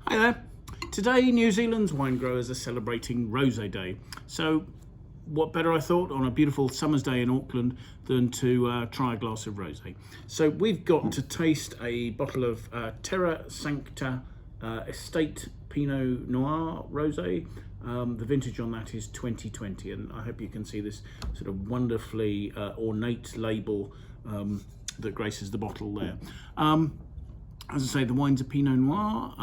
Hi there. Today New Zealand's wine growers are celebrating Rosé Day. So what better, I thought, on a beautiful summer's day in Auckland than to try a glass of rosé. So we've got to taste a bottle of Terra Sancta Estate Pinot Noir rosé. The vintage on that is 2020, and I hope you can see this sort of wonderfully ornate label that graces the bottle there. As I say, the wine's a Pinot Noir.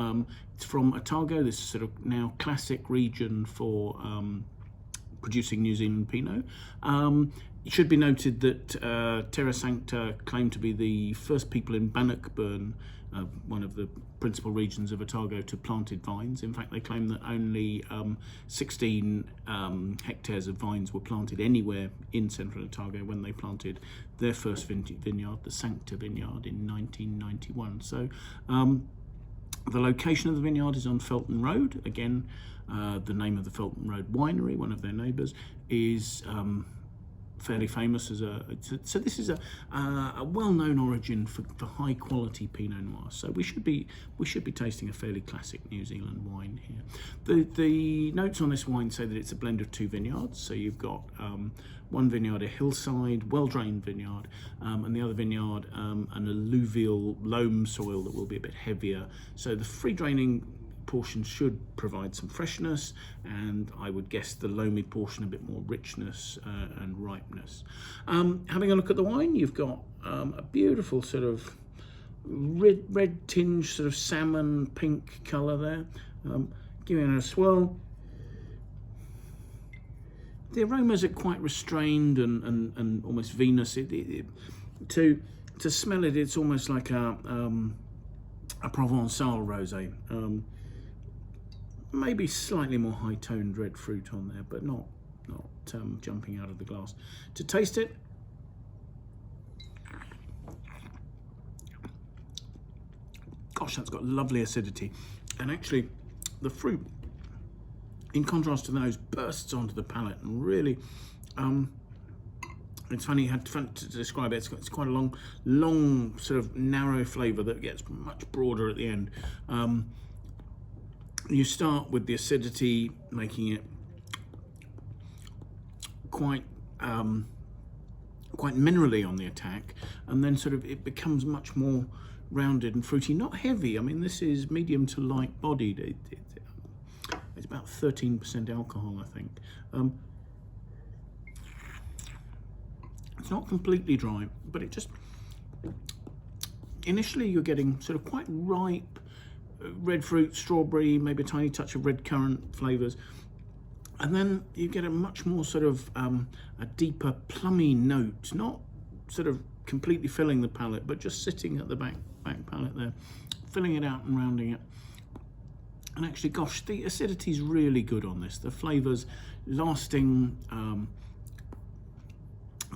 It's from Otago, this sort of now classic region for producing New Zealand Pinot. It should be noted that Terra Sancta claimed to be the first people in Bannockburn, one of the principal regions of Otago, to planted vines. In fact, they claim that only 16 hectares of vines were planted anywhere in Central Otago when they planted their first vineyard, the Sancta vineyard, in 1991. So the location of the vineyard is on Felton Road. Again, the name of the Felton Road winery, one of their neighbours, is fairly famous as so this is a well-known origin for high quality Pinot Noir. So we should be tasting a fairly classic New Zealand wine here. The notes on this wine say that it's a blend of two vineyards. So you've got one vineyard, a hillside, well-drained vineyard, and the other vineyard, an alluvial loam soil that will be a bit heavier. So the free draining portion should provide some freshness, and I would guess the loamy portion a bit more richness and ripeness. Having a look at the wine, you've got a beautiful sort of red tinge, sort of salmon pink colour there. Giving it a swirl. The aromas are quite restrained and almost vinous. To smell it, it's almost like a Provençal rosé. Maybe slightly more high-toned red fruit on there, but not jumping out of the glass. To taste it, gosh, that's got lovely acidity, and actually the fruit, in contrast to the nose, bursts onto the palate and really, it's funny how to describe it. It's quite a long sort of narrow flavour that gets much broader at the end. You start with the acidity, making it quite minerally on the attack, and then sort of it becomes much more rounded and fruity, not heavy. I mean, this is medium to light bodied. It's about 13% alcohol, I think. It's not completely dry, but it just, initially you're getting sort of quite ripe red fruit, strawberry, maybe a tiny touch of red currant flavours, and then you get a much more sort of a deeper plummy note, not sort of completely filling the palate, but just sitting at the back palate there, filling it out and rounding it. And actually, gosh, the acidity is really good on this. The flavours lasting a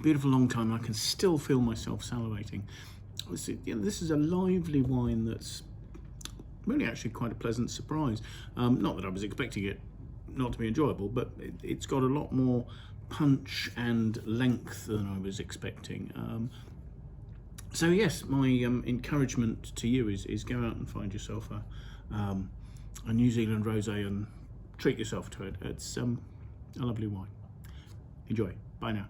beautiful long time. I can still feel myself salivating. This is a lively wine that's really actually quite a pleasant surprise. Not that I was expecting it not to be enjoyable, but it's got a lot more punch and length than I was expecting. So yes, my encouragement to you is go out and find yourself a New Zealand rosé and treat yourself to it. It's a lovely wine. Enjoy. Bye now.